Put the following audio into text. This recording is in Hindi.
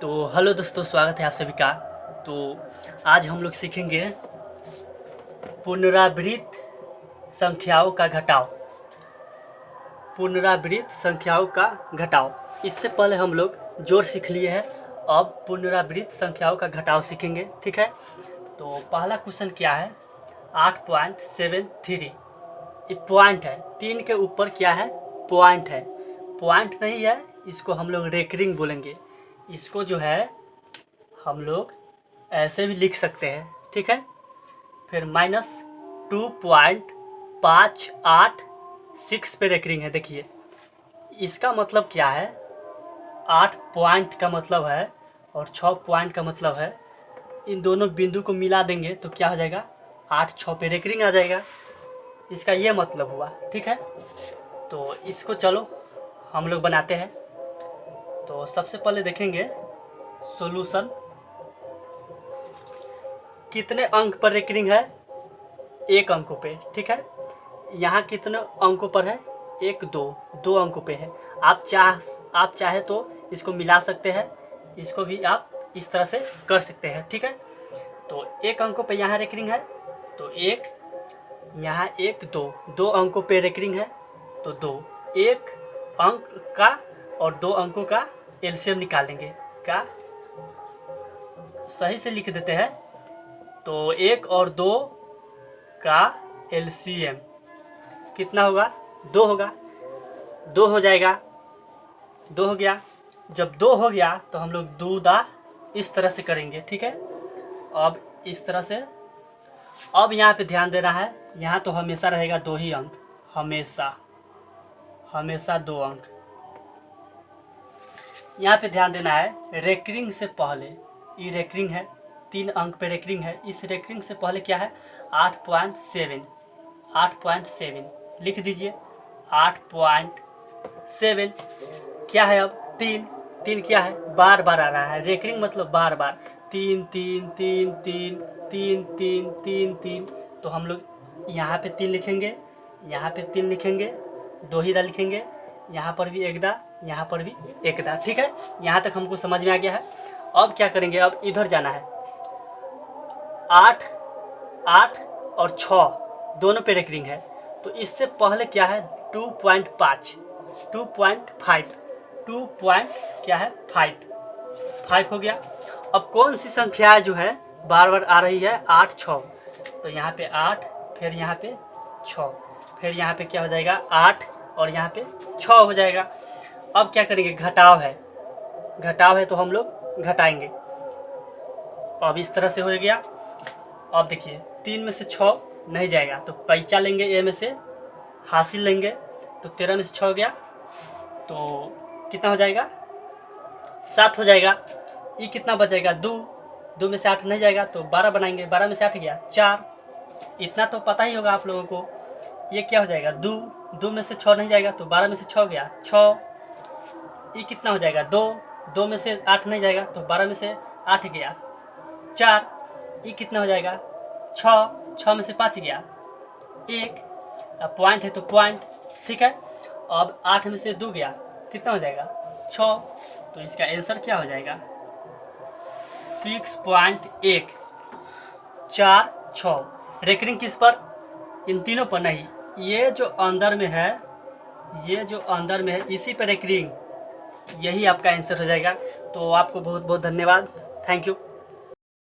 तो हेलो दोस्तों, स्वागत है आप सभी का। तो आज हम लोग सीखेंगे पुनरावृत्त संख्याओं का घटाव। पुनरावृत्त संख्याओं का घटाव। इससे पहले हम लोग जोड़ सीख लिए हैं, अब पुनरावृत्त संख्याओं का घटाव सीखेंगे। ठीक है, तो पहला क्वेश्चन क्या है? 8.73। ये पॉइंट है, 3 के ऊपर क्या है? पॉइंट है। पॉइंट नहीं है, इसको हम लोग रेकरिंग बोलेंगे। इसको जो है हम लोग ऐसे भी लिख सकते हैं। ठीक है, फिर -2.586 पे रेकरिंग है। देखिए इसका मतलब क्या है? 8 पॉइंट का मतलब है और 6 पॉइंट का मतलब है। इन दोनों बिंदु को मिला देंगे तो क्या हो जाएगा? 8 6 पे रेकरिंग आ जाएगा। इसका ये मतलब हुआ। ठीक है, तो इसको चलो हम लोग बनाते हैं। तो सबसे पहले देखेंगे सॉल्यूशन। कितने अंक पर रेकरिंग है? 1 अंकों पे। ठीक है, यहाँ कितने अंकों पर है? 1 2 अंकों पे है। आप चाहे तो इसको मिला सकते हैं, इसको भी आप इस तरह से कर सकते हैं। ठीक है, तो 1 अंकों पे यहाँ रेकरिंग है तो 1, यहाँ 1 2 अंकों पे रेकरिंग है तो 2। 1 अंक का और 2 अंकों का एलसीएम निकालेंगे। क्या सही से लिख देते हैं? तो 1 और 2 का एलसीएम कितना होगा? 2 होगा। 2 हो जाएगा, 2 हो गया। जब 2 हो गया तो हम लोग दूदा इस तरह से करेंगे। ठीक है, अब इस तरह से। अब यहाँ पे ध्यान देना है, यहाँ तो हमेशा रहेगा 2 ही अंक, हमेशा 2 अंक। यहाँ पे ध्यान देना है, रेकरिंग से पहले, ये रेकरिंग है, 3 अंक पे रेकरिंग है। इस रेकरिंग से पहले क्या है? 8.7 लिख दीजिए। 8.7 क्या है? अब 3 क्या है? बार बार आ रहा है। रेकरिंग मतलब बार बार 3 3 3 3 3 3 3 3। तो हम लोग यहाँ पे 3 लिखेंगे, यहाँ पे 3 लिखेंगे, 2 हीरा लिखेंगे, यहाँ पर भी 1 दा, यहाँ पर भी 1 दा। ठीक है, यहाँ तक हमको समझ में आ गया है। अब क्या करेंगे? अब इधर जाना है। 8 और 6 दोनों पे रेकरिंग है तो इससे पहले क्या है? 2.5 क्या है? 5 हो गया। अब कौन सी संख्या जो है बार बार आ रही है? 8 6। तो यहाँ पे 8, फिर यहाँ पे 6, फिर यहाँ पे क्या हो जाएगा? 8 और यहाँ पे 6 हो जाएगा। अब क्या करेंगे? घटाव है तो हम लोग घटाएंगे। अब इस तरह से हो गया। अब देखिए 3 में से 6 नहीं जाएगा तो पैंचा लेंगे, ए में से हासिल लेंगे तो 13 में से 6 गया तो कितना हो जाएगा? 7 हो जाएगा। ये कितना बचेगा? 2 में से 8 नहीं जाएगा तो 12 बनाएंगे। 12 में से 8 गया 4। इतना तो पता ही होगा आप लोगों को। ये क्या हो जाएगा? 2 में से 6 नहीं जाएगा तो 12 में से 6 गया 6। ये कितना हो जाएगा? 2 में से 8 नहीं जाएगा तो 12 में से 8 गया 4। ये कितना हो जाएगा? 6 में से 5 गया 1। अब पॉइंट है तो पॉइंट। ठीक है, अब 8 में से 2 गया, कितना हो जाएगा? 6। तो इसका आंसर क्या हो जाएगा? 6.1 4 6। रेकरिंग किस पर? इन तीनों पर नहीं, ये जो अंदर में है इसी पर रेकरिंग। यही आपका आंसर हो जाएगा। तो आपको बहुत बहुत धन्यवाद। Thank you.